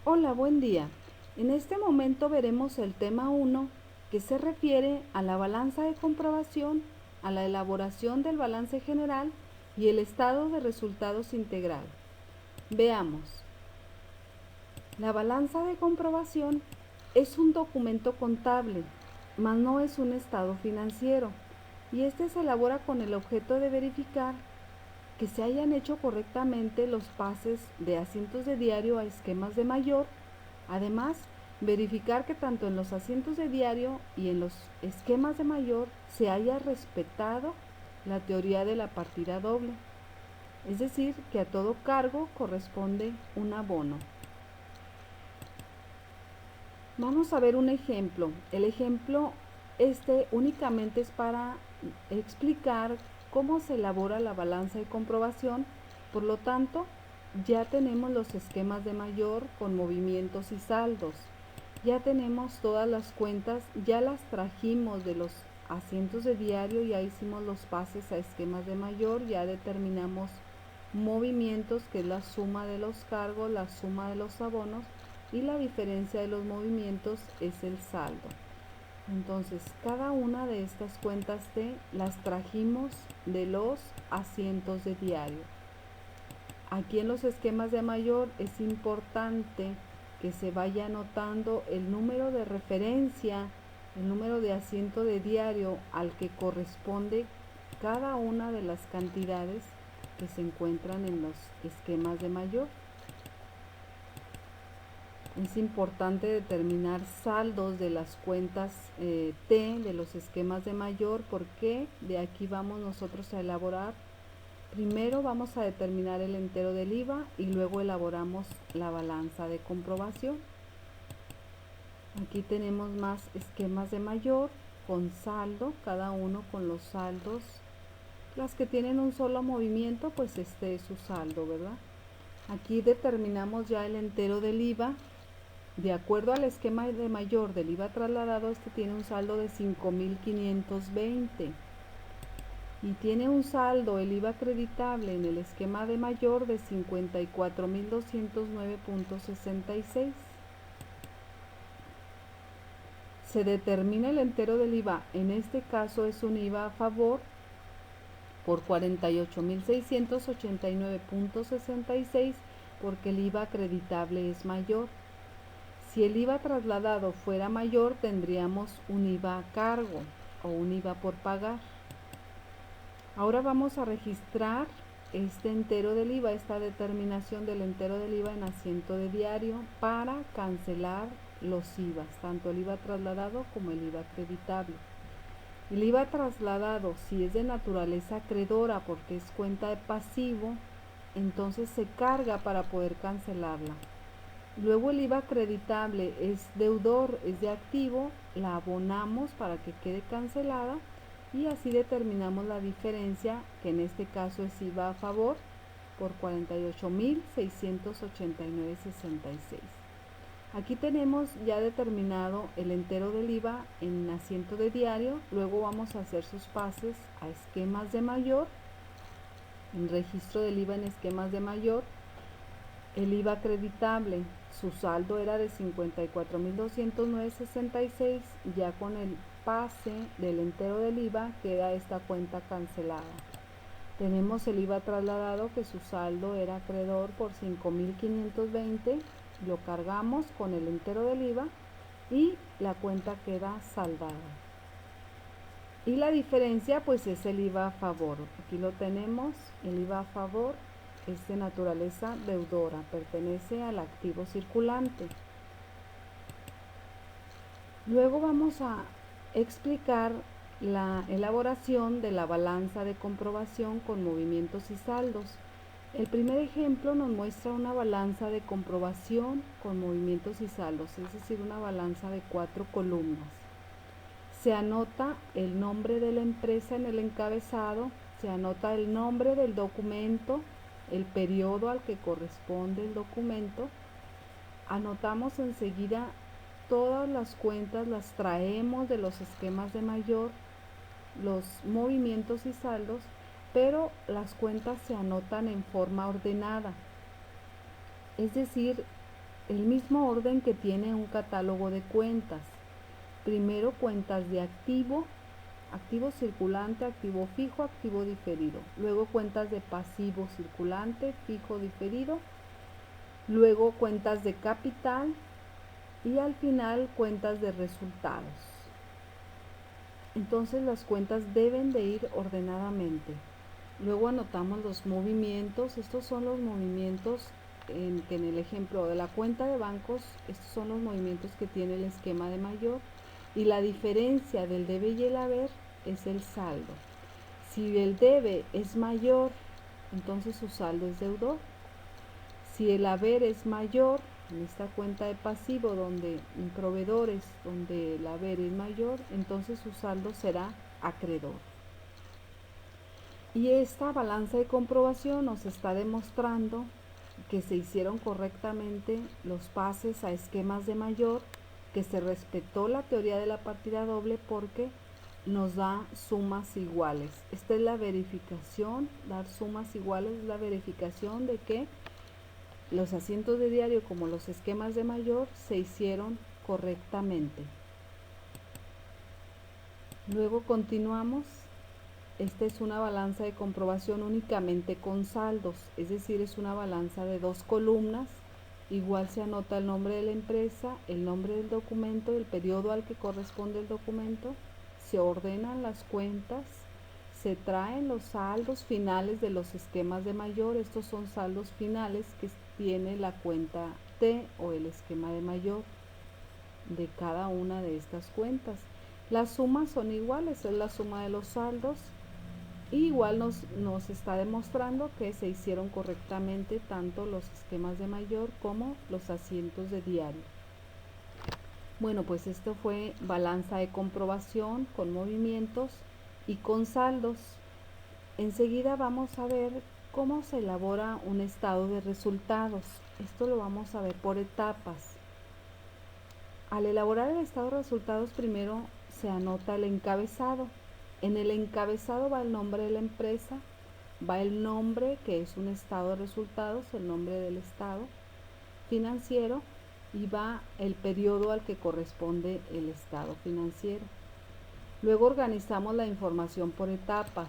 Hola, buen día. En este momento veremos el tema 1, que se refiere a la balanza de comprobación, a la elaboración del balance general y el estado de resultados integral. Veamos. La balanza de comprobación es un documento contable, mas no es un estado financiero, y este se elabora con el objeto de verificar que se hayan hecho correctamente los pases de asientos de diario a esquemas de mayor. Además, verificar que tanto en los asientos de diario y en los esquemas de mayor se haya respetado la teoría de la partida doble, es decir, que a todo cargo corresponde un abono. Vamos a ver un ejemplo. El ejemplo únicamente es para explicar cómo se elabora la balanza de comprobación. Por lo tanto, ya tenemos los esquemas de mayor con movimientos y saldos. Ya tenemos todas las cuentas, ya las trajimos de los asientos de diario, ya hicimos los pases a esquemas de mayor, ya determinamos movimientos, que es la suma de los cargos, la suma de los abonos, y la diferencia de los movimientos es el saldo. Entonces, cada una de estas cuentas T las trajimos de los asientos de diario. Aquí en los esquemas de mayor es importante que se vaya anotando el número de referencia, el número de asiento de diario al que corresponde cada una de las cantidades que se encuentran en los esquemas de mayor. Es importante determinar saldos de las cuentas T de los esquemas de mayor, porque de aquí vamos nosotros a elaborar. Primero vamos a determinar el entero del IVA y luego elaboramos la balanza de comprobación. Aquí tenemos más esquemas de mayor con saldo, cada uno con los saldos. Las que tienen un solo movimiento, pues este es su saldo, ¿verdad? Aquí determinamos ya el entero del IVA. De acuerdo al esquema de mayor del IVA trasladado, este tiene un saldo de 5,520 y tiene un saldo, el IVA acreditable en el esquema de mayor, de 54,209,66. Se determina el entero del IVA, en este caso es un IVA a favor por 48,689,66, porque el IVA acreditable es mayor. Si el IVA trasladado fuera mayor, tendríamos un IVA a cargo o un IVA por pagar. Ahora vamos a registrar este entero del IVA, esta determinación del entero del IVA en asiento de diario, para cancelar los IVAs, tanto el IVA trasladado como el IVA acreditable. El IVA trasladado, si es de naturaleza acreedora porque es cuenta de pasivo, entonces se carga para poder cancelarla. Luego el IVA acreditable es deudor, es de activo, la abonamos para que quede cancelada y así determinamos la diferencia, que en este caso es IVA a favor por 48,689,66. Aquí tenemos ya determinado el entero del IVA en asiento de diario. Luego vamos a hacer sus pases a esquemas de mayor, en registro del IVA en esquemas de mayor. El IVA acreditable, su saldo era de 54,209,66. Ya con el pase del entero del IVA queda esta cuenta cancelada. Tenemos el IVA trasladado, que su saldo era acreedor por 5,520. Lo cargamos con el entero del IVA y la cuenta queda saldada. Y la diferencia pues es el IVA a favor. Aquí lo tenemos, el IVA a favor es de naturaleza deudora, pertenece al activo circulante. Luego vamos a explicar la elaboración de la balanza de comprobación con movimientos y saldos. El primer ejemplo nos muestra una balanza de comprobación con movimientos y saldos, es decir, una balanza de 4 columnas. Se anota el nombre de la empresa en el encabezado, se anota el nombre del documento, el periodo al que corresponde el documento. Anotamos enseguida todas las cuentas, las traemos de los esquemas de mayor, los movimientos y saldos, pero las cuentas se anotan en forma ordenada. Es decir, el mismo orden que tiene un catálogo de cuentas. Primero cuentas de activo, activo circulante, activo fijo, activo diferido. Luego cuentas de pasivo circulante, fijo, diferido. Luego cuentas de capital y al final cuentas de resultados. Entonces las cuentas deben de ir ordenadamente. Luego anotamos los movimientos. Estos son los movimientos que en el ejemplo de la cuenta de bancos, estos son los movimientos que tiene el esquema de mayor, y la diferencia del debe y el haber es el saldo. Si el debe es mayor, entonces su saldo es deudor. Si el haber es mayor, en esta cuenta de pasivo donde en proveedores, donde el haber es mayor, entonces su saldo será acreedor. Y esta balanza de comprobación nos está demostrando que se hicieron correctamente los pases a esquemas de mayor, que se respetó la teoría de la partida doble porque nos da sumas iguales. Esta es la verificación, dar sumas iguales es la verificación de que los asientos de diario como los esquemas de mayor se hicieron correctamente. Luego continuamos. Esta es una balanza de comprobación únicamente con saldos, es decir, es una balanza de 2 columnas. Igual se anota el nombre de la empresa, el nombre del documento, el periodo al que corresponde el documento. Se ordenan las cuentas, se traen los saldos finales de los esquemas de mayor. Estos son saldos finales que tiene la cuenta T o el esquema de mayor de cada una de estas cuentas. Las sumas son iguales, es la suma de los saldos. Y igual nos está demostrando que se hicieron correctamente tanto los esquemas de mayor como los asientos de diario. Bueno, pues esto fue balanza de comprobación con movimientos y con saldos. Enseguida vamos a ver cómo se elabora un estado de resultados. Esto lo vamos a ver por etapas. Al elaborar el estado de resultados, primero se anota el encabezado. En el encabezado va el nombre de la empresa, va el nombre que es un estado de resultados, el nombre del estado financiero, y va el periodo al que corresponde el estado financiero. Luego organizamos la información por etapas.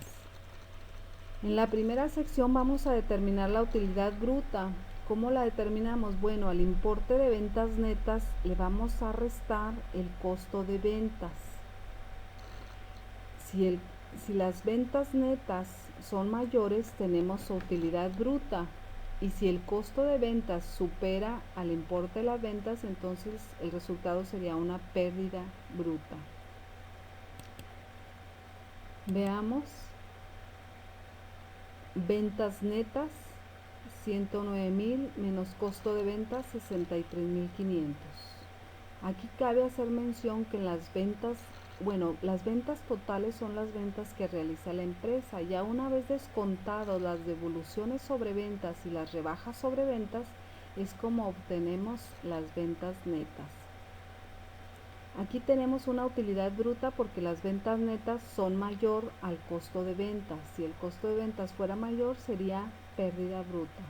En la primera sección vamos a determinar la utilidad bruta. ¿Cómo la determinamos? Bueno, al importe de ventas netas le vamos a restar el costo de ventas. Si las ventas netas son mayores, tenemos su utilidad bruta. Y si el costo de ventas supera al importe de las ventas, entonces el resultado sería una pérdida bruta. Veamos. Ventas netas, 109.000 menos costo de ventas, 63.500. Aquí cabe hacer mención que las ventas totales son las ventas que realiza la empresa. Ya una vez descontado las devoluciones sobre ventas y las rebajas sobre ventas, es como obtenemos las ventas netas. Aquí tenemos una utilidad bruta porque las ventas netas son mayor al costo de ventas. Si el costo de ventas fuera mayor, sería pérdida bruta.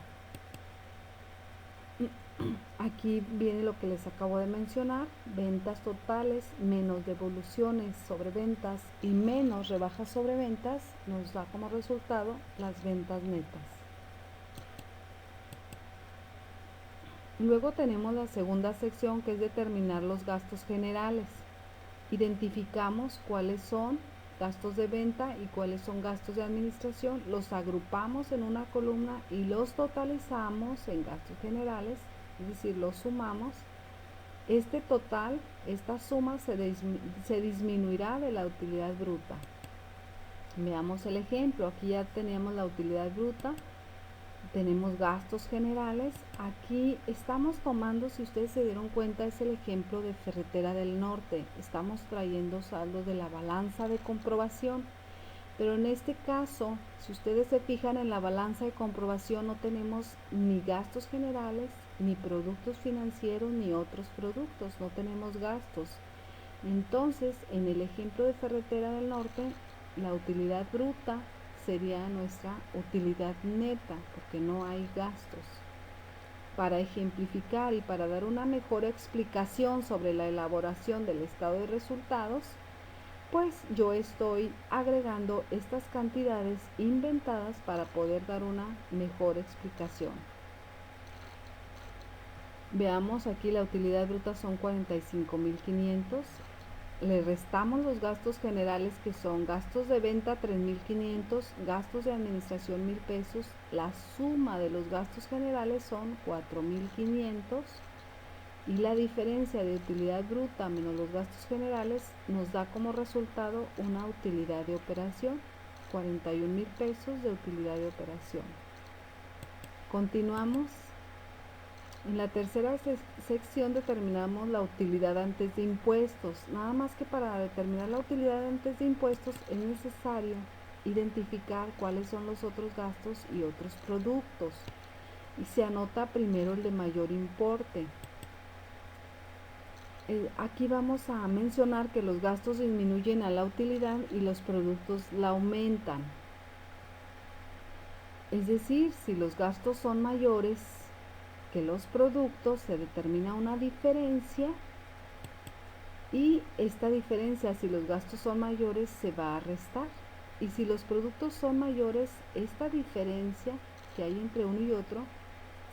Aquí viene lo que les acabo de mencionar: ventas totales menos devoluciones sobre ventas y menos rebajas sobre ventas nos da como resultado las ventas netas. Luego tenemos la segunda sección, que es determinar los gastos generales. Identificamos cuáles son gastos de venta y cuáles son gastos de administración, los agrupamos en una columna y los totalizamos en gastos generales, es decir, los sumamos. Este total, esta suma se disminuirá de la utilidad bruta. Veamos el ejemplo. Aquí ya tenemos la utilidad bruta, tenemos gastos generales. Aquí estamos tomando, si ustedes se dieron cuenta, es el ejemplo de Ferretera del Norte. Estamos trayendo saldos de la balanza de comprobación, pero en este caso, si ustedes se fijan en la balanza de comprobación, no tenemos ni gastos generales, ni productos financieros, ni otros productos, no tenemos gastos. Entonces, en el ejemplo de Ferretera del Norte, la utilidad bruta sería nuestra utilidad neta, porque no hay gastos. para ejemplificar y para dar una mejor explicación sobre la elaboración del estado de resultados, pues yo estoy agregando estas cantidades inventadas para poder dar una mejor explicación. Veamos aquí, la utilidad bruta son 45.500. Le restamos los gastos generales, que son gastos de venta 3.500, gastos de administración 1,000 pesos. La suma de los gastos generales son 4.500 y la diferencia de utilidad bruta menos los gastos generales nos da como resultado una utilidad de operación, 41,000 pesos de utilidad de operación. Continuamos. En la tercera sección determinamos la utilidad antes de impuestos. Nada más que para determinar la utilidad antes de impuestos es necesario identificar cuáles son los otros gastos y otros productos. Y se anota primero el de mayor importe. Aquí vamos a mencionar que los gastos disminuyen a la utilidad y los productos la aumentan. Es decir, si los gastos son mayores que los productos, se determina una diferencia y esta diferencia, si los gastos son mayores, se va a restar, y si los productos son mayores, esta diferencia que hay entre uno y otro,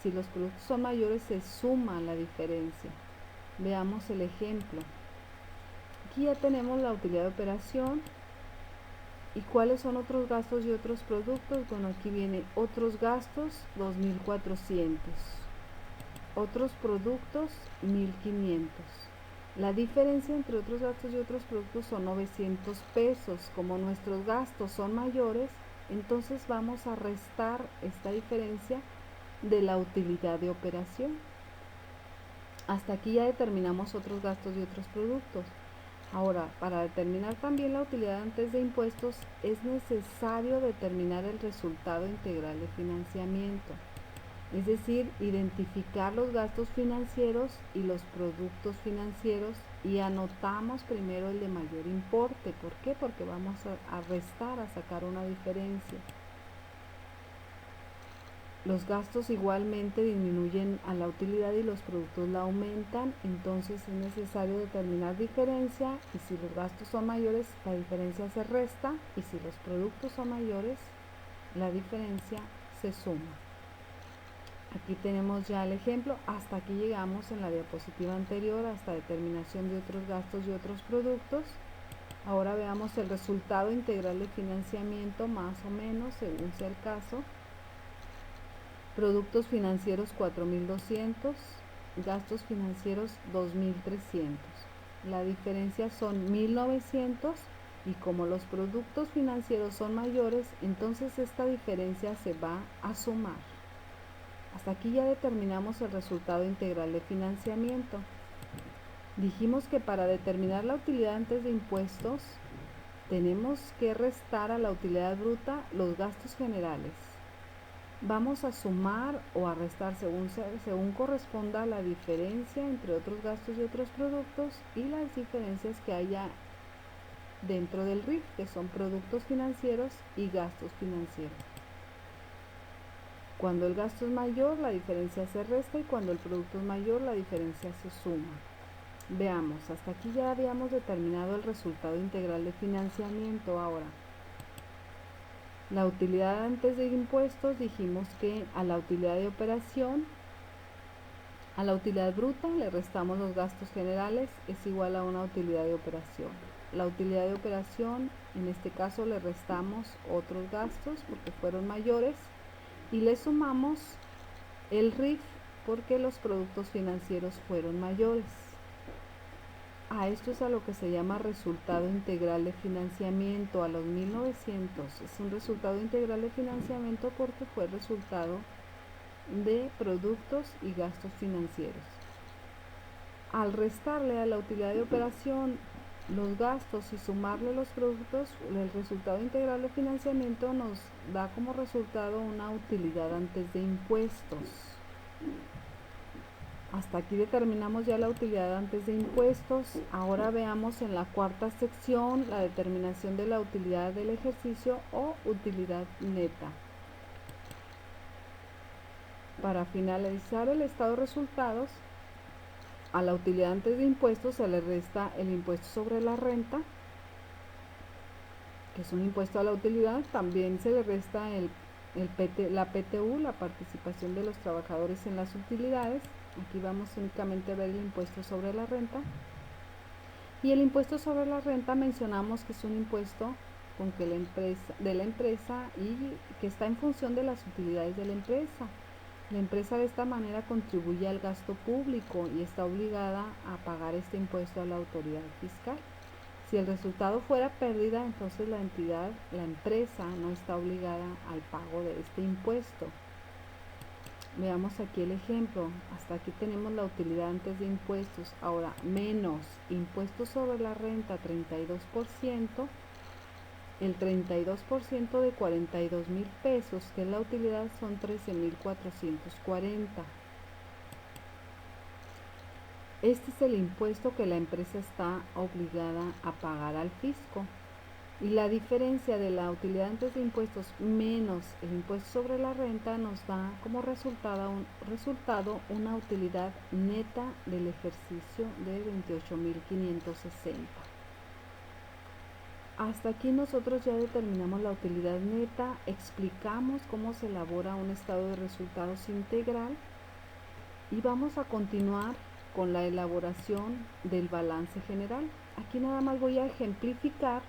si los productos son mayores, se suma la diferencia. Veamos el ejemplo. Aquí ya tenemos la utilidad de operación. ¿Y cuáles son otros gastos y otros productos? Bueno, aquí viene otros gastos, 2.400. Otros productos, 1.500. La diferencia entre otros gastos y otros productos son 900 pesos. Como nuestros gastos son mayores, entonces vamos a restar esta diferencia de la utilidad de operación. Hasta aquí ya determinamos otros gastos y otros productos. Ahora, para determinar también la utilidad antes de impuestos, es necesario determinar el resultado integral de financiamiento. Es decir, identificar los gastos financieros y los productos financieros, y anotamos primero el de mayor importe. ¿Por qué? Porque vamos a restar, a sacar una diferencia. Los gastos igualmente disminuyen a la utilidad y los productos la aumentan, entonces es necesario determinar diferencia, y si los gastos son mayores, la diferencia se resta, y si los productos son mayores, la diferencia se suma. Aquí tenemos ya el ejemplo. Hasta aquí llegamos en la diapositiva anterior, hasta determinación de otros gastos y otros productos. Ahora veamos el resultado integral de financiamiento, más o menos, según sea el caso. Productos financieros 4.200, gastos financieros 2.300. La diferencia son 1.900, y como los productos financieros son mayores, entonces esta diferencia se va a sumar. Hasta aquí ya determinamos el resultado integral de financiamiento. Dijimos que para determinar la utilidad antes de impuestos, tenemos que restar a la utilidad bruta los gastos generales. Vamos a sumar o a restar según corresponda la diferencia entre otros gastos y otros productos y las diferencias que haya dentro del RIF, que son productos financieros y gastos financieros. Cuando el gasto es mayor, la diferencia se resta, y cuando el producto es mayor, la diferencia se suma. Veamos, hasta aquí ya habíamos determinado el resultado integral de financiamiento. Ahora, la utilidad antes de impuestos, dijimos que a la utilidad de operación, a la utilidad bruta le restamos los gastos generales, es igual a una utilidad de operación. La utilidad de operación, en este caso le restamos otros gastos porque fueron mayores, y le sumamos el RIF porque los productos financieros fueron mayores. A esto es a lo que se llama resultado integral de financiamiento, a los 1.900. Es un resultado integral de financiamiento porque fue resultado de productos y gastos financieros. Al restarle a la utilidad de operación los gastos y sumarle los productos, el resultado integral de financiamiento nos da como resultado una utilidad antes de impuestos. Hasta aquí determinamos ya la utilidad antes de impuestos. Ahora veamos en la cuarta sección la determinación de la utilidad del ejercicio o utilidad neta. Para finalizar el estado de resultados, a la utilidad antes de impuestos se le resta el impuesto sobre la renta, que es un impuesto a la utilidad. También se le resta la PTU, la participación de los trabajadores en las utilidades. Aquí vamos únicamente a ver el impuesto sobre la renta. Y el impuesto sobre la renta mencionamos que es un impuesto con que de la empresa y que está en función de las utilidades de la empresa. La empresa de esta manera contribuye al gasto público y está obligada a pagar este impuesto a la autoridad fiscal. Si el resultado fuera pérdida, entonces la empresa no está obligada al pago de este impuesto. Veamos aquí el ejemplo. Hasta aquí tenemos la utilidad antes de impuestos. Ahora, menos impuestos sobre la renta 32%. El 32% de 42,000 pesos, que es la utilidad, son 13,440. Este es el impuesto que la empresa está obligada a pagar al fisco. Y la diferencia de la utilidad antes de impuestos menos el impuesto sobre la renta nos da como resultado una utilidad neta del ejercicio de 28,560. Hasta aquí nosotros ya determinamos la utilidad neta, explicamos cómo se elabora un estado de resultados integral y vamos a continuar con la elaboración del balance general. Aquí nada más voy a ejemplificar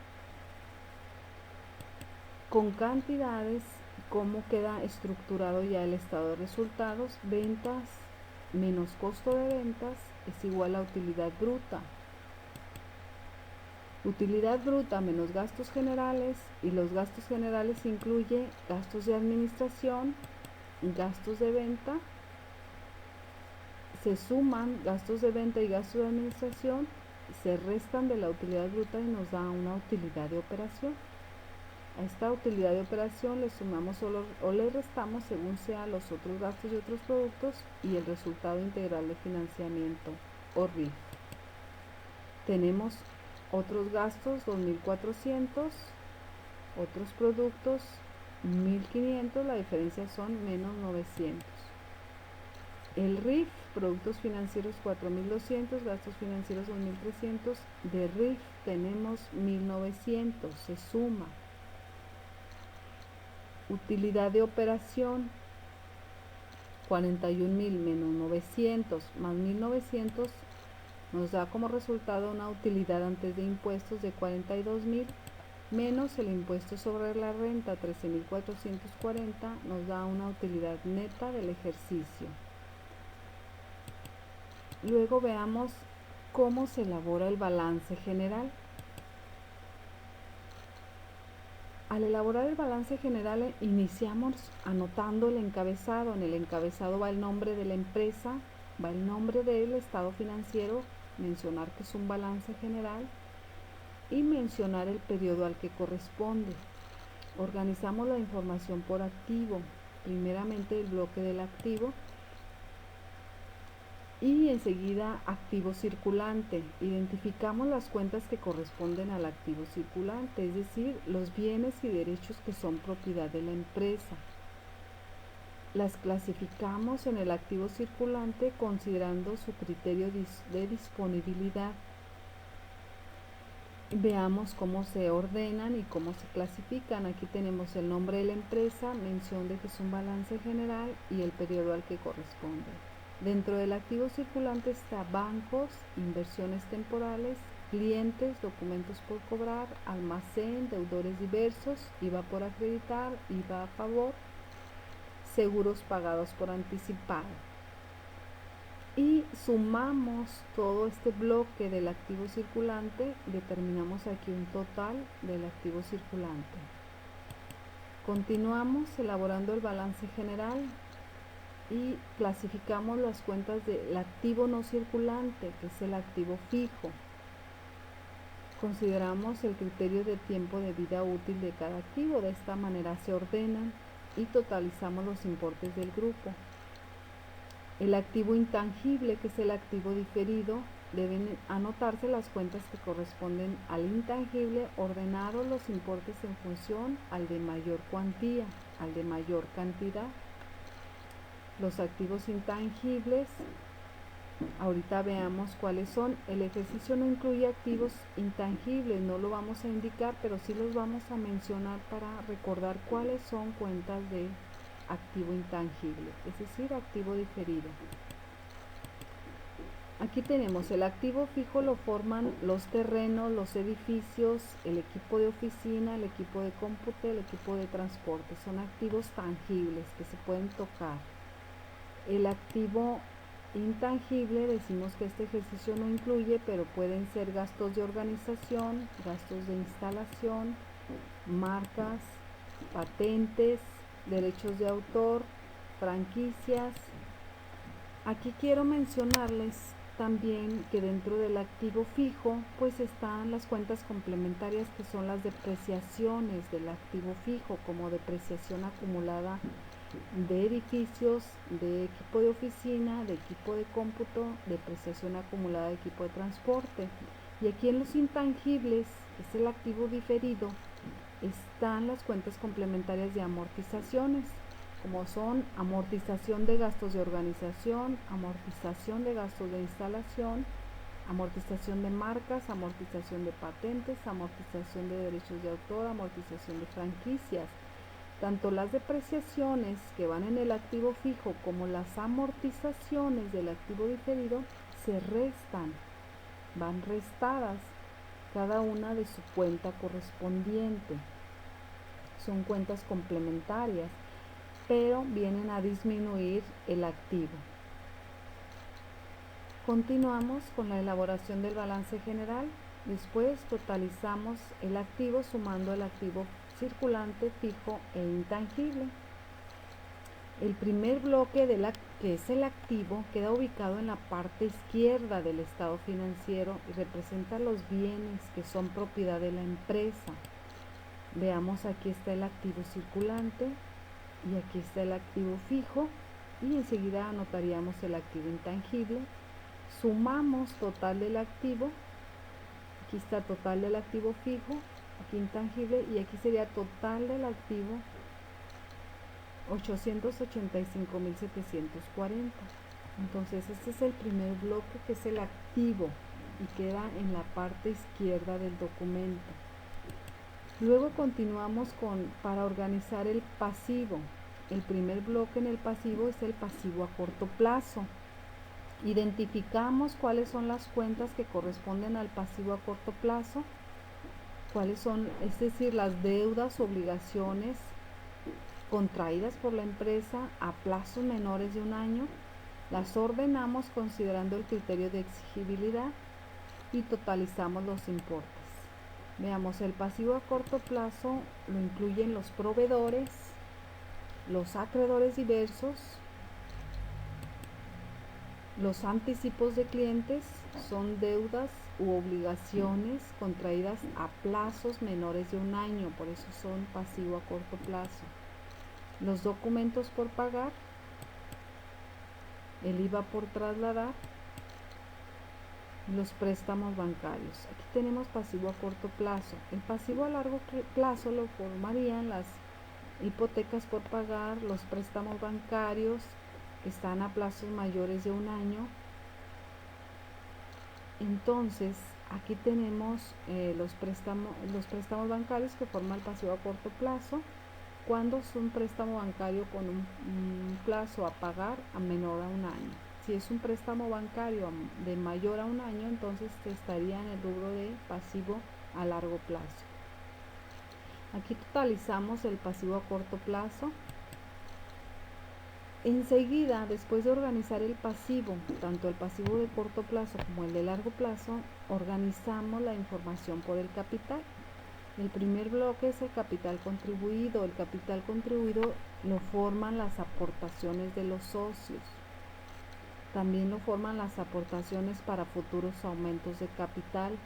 con cantidades cómo queda estructurado ya el estado de resultados. Ventas menos costo de ventas es igual a utilidad bruta. Utilidad bruta menos gastos generales, y los gastos generales incluye gastos de administración, gastos de venta. Se suman gastos de venta y gastos de administración, se restan de la utilidad bruta y nos da una utilidad de operación. A esta utilidad de operación le sumamos o le restamos según sea los otros gastos y otros productos y el resultado integral de financiamiento o RIF. Tenemos otros gastos 2,400, otros productos 1,500, la diferencia son menos 900. El RIF, productos financieros 4,200, gastos financieros 2,300, de RIF tenemos 1,900, se suma. Utilidad de operación 41,000 menos 900 más 1,900 nos da como resultado una utilidad antes de impuestos de 42,000 menos el impuesto sobre la renta 13,440 nos da una utilidad neta del ejercicio. Luego veamos cómo se elabora el balance general. Al elaborar el balance general iniciamos anotando el encabezado. En el encabezado va el nombre de la empresa, va el nombre del estado financiero, mencionar que es un balance general y mencionar el periodo al que corresponde. Organizamos la información por activo, primeramente el bloque del activo y enseguida activo circulante. Identificamos las cuentas que corresponden al activo circulante, es decir, los bienes y derechos que son propiedad de la empresa. Las clasificamos en el activo circulante considerando su criterio de disponibilidad. Veamos cómo se ordenan y cómo se clasifican. Aquí tenemos el nombre de la empresa, mención de que es un balance general y el periodo al que corresponde. Dentro del activo circulante está bancos, inversiones temporales, clientes, documentos por cobrar, almacén, deudores diversos, IVA por acreditar, IVA a favor, seguros pagados por anticipado. Y sumamos todo este bloque del activo circulante, determinamos aquí un total del activo circulante. Continuamos elaborando el balance general y clasificamos las cuentas del activo no circulante, que es el activo fijo. Consideramos el criterio de tiempo de vida útil de cada activo. De esta manera se ordenan y totalizamos los importes del grupo. El activo intangible, que es el activo diferido, deben anotarse las cuentas que corresponden al intangible, ordenados los importes en función al de mayor cuantía, al de mayor cantidad. Los activos intangibles, ahorita veamos cuáles son. El ejercicio no incluye activos intangibles, no lo vamos a indicar, pero sí los vamos a mencionar para recordar cuáles son cuentas de activo intangible, es decir, activo diferido. Aquí tenemos el activo fijo, lo forman los terrenos, los edificios, el equipo de oficina, el equipo de cómputo, el equipo de transporte. Son activos tangibles que se pueden tocar. El activo intangible, decimos que este ejercicio no incluye, pero pueden ser gastos de organización, gastos de instalación, marcas, patentes, derechos de autor, franquicias. Aquí quiero mencionarles también que dentro del activo fijo pues están las cuentas complementarias, que son las depreciaciones del activo fijo, como depreciación acumulada de edificios, de equipo de oficina, de equipo de cómputo, depreciación acumulada de equipo de transporte. Y aquí en los intangibles, que es el activo diferido, están las cuentas complementarias de amortizaciones, como son amortización de gastos de organización, amortización de gastos de instalación, amortización de marcas, amortización de patentes, amortización de derechos de autor, amortización de franquicias. Tanto las depreciaciones que van en el activo fijo como las amortizaciones del activo diferido se restan, van restadas, cada una de su cuenta correspondiente. Son cuentas complementarias, pero vienen a disminuir el activo. Continuamos con la elaboración del balance general. Después totalizamos el activo sumando el activo circulante, fijo e intangible. El primer bloque que es el activo queda ubicado en la parte izquierda del estado financiero y representa los bienes que son propiedad de la empresa. Veamos, aquí está el activo circulante y aquí está el activo fijo, y enseguida anotaríamos el activo intangible. Sumamos total del activo, aquí está total del activo fijo, aquí intangible, y aquí sería total del activo 885.740. Entonces este es el primer bloque, que es el activo, y queda en la parte izquierda del documento. Luego continuamos para organizar el pasivo. El primer bloque en el pasivo es el pasivo a corto plazo. Identificamos cuáles son las cuentas que corresponden al pasivo a corto plazo, cuáles son, es decir, las deudas, obligaciones contraídas por la empresa a plazos menores de un año. Las ordenamos considerando el criterio de exigibilidad y totalizamos los importes. Veamos, el pasivo a corto plazo lo incluyen los proveedores, los acreedores diversos, los anticipos de clientes, son deudas u obligaciones contraídas a plazos menores de un año, por eso son pasivo a corto plazo. Los documentos por pagar, el IVA por trasladar, los préstamos bancarios. Aquí tenemos pasivo a corto plazo. El pasivo a largo plazo lo formarían las hipotecas por pagar, los préstamos bancarios que están a plazos mayores de un año. Entonces aquí tenemos los préstamos bancarios que forman el pasivo a corto plazo, cuando es un préstamo bancario con un plazo a pagar a menor a un año. Si es un préstamo bancario de mayor a un año, entonces estaría en el rubro de pasivo a largo plazo. Aquí totalizamos el pasivo a corto plazo. Enseguida, después de organizar el pasivo, tanto el pasivo de corto plazo como el de largo plazo, organizamos la información por el capital. El primer bloque es el capital contribuido. El capital contribuido lo forman las aportaciones de los socios. También lo forman las aportaciones para futuros aumentos de capital.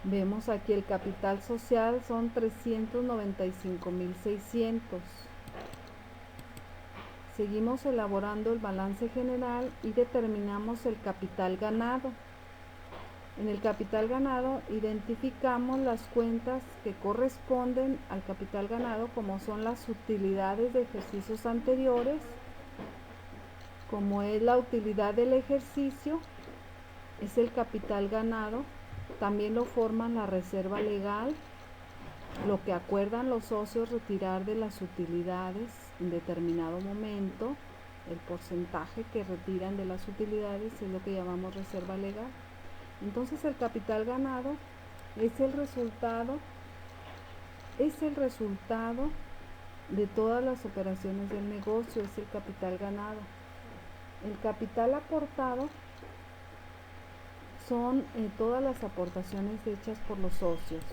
Vemos aquí el capital social son 395.600. Seguimos elaborando el balance general y determinamos el capital ganado. En el capital ganado identificamos las cuentas que corresponden al capital ganado, como son las utilidades de ejercicios anteriores, como es la utilidad del ejercicio, es el capital ganado, también lo forman la reserva legal, lo que acuerdan los socios retirar de las utilidades en determinado momento, el porcentaje que retiran de las utilidades es lo que llamamos reserva legal. Entonces el capital ganado es el resultado de todas las operaciones del negocio, es el capital ganado. El capital aportado son todas las aportaciones hechas por los socios.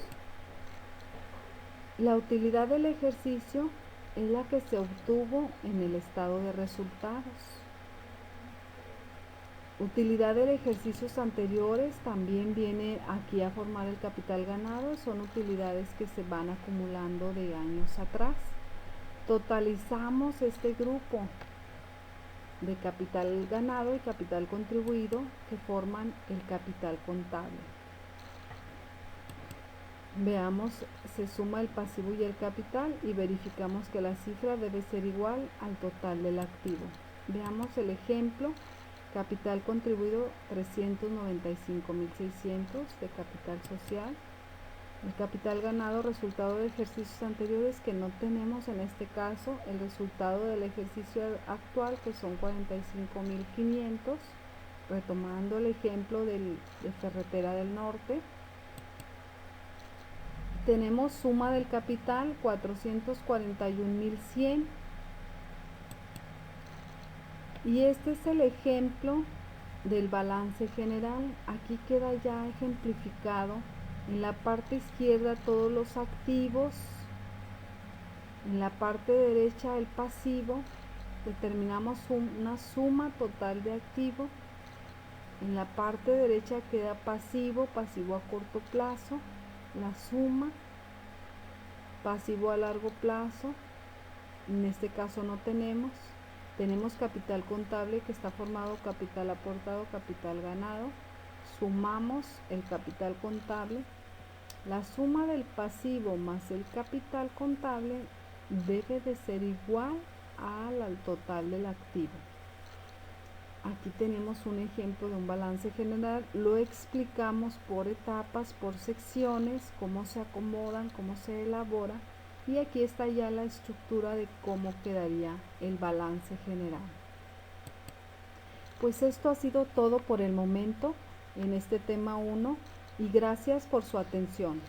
La utilidad del ejercicio es la que se obtuvo en el estado de resultados. Utilidad de ejercicios anteriores también viene aquí a formar el capital ganado, son utilidades que se van acumulando de años atrás. Totalizamos este grupo de capital ganado y capital contribuido que forman el capital contable. Veamos, se suma el pasivo y el capital y verificamos que la cifra debe ser igual al total del activo. Veamos el ejemplo. Capital contribuido 395.600 de capital social. El capital ganado, resultado de ejercicios anteriores que no tenemos en este caso. El resultado del ejercicio actual que son 45.500. Retomando el ejemplo de Ferretera del Norte. Tenemos suma del capital 441.100. Y este es el ejemplo del balance general. Aquí queda ya ejemplificado en la parte izquierda todos los activos, en la parte derecha el pasivo. Determinamos una suma total de activo. En la parte derecha queda pasivo, pasivo a corto plazo, la suma, pasivo a largo plazo. En este caso no tenemos. Tenemos capital contable que está formado capital aportado, capital ganado. Sumamos el capital contable. La suma del pasivo más el capital contable debe de ser igual al total del activo. Aquí tenemos un ejemplo de un balance general. Lo explicamos por etapas, por secciones, cómo se acomodan, cómo se elabora. Y aquí está ya la estructura de cómo quedaría el balance general. Pues esto ha sido todo por el momento en este tema 1 y gracias por su atención.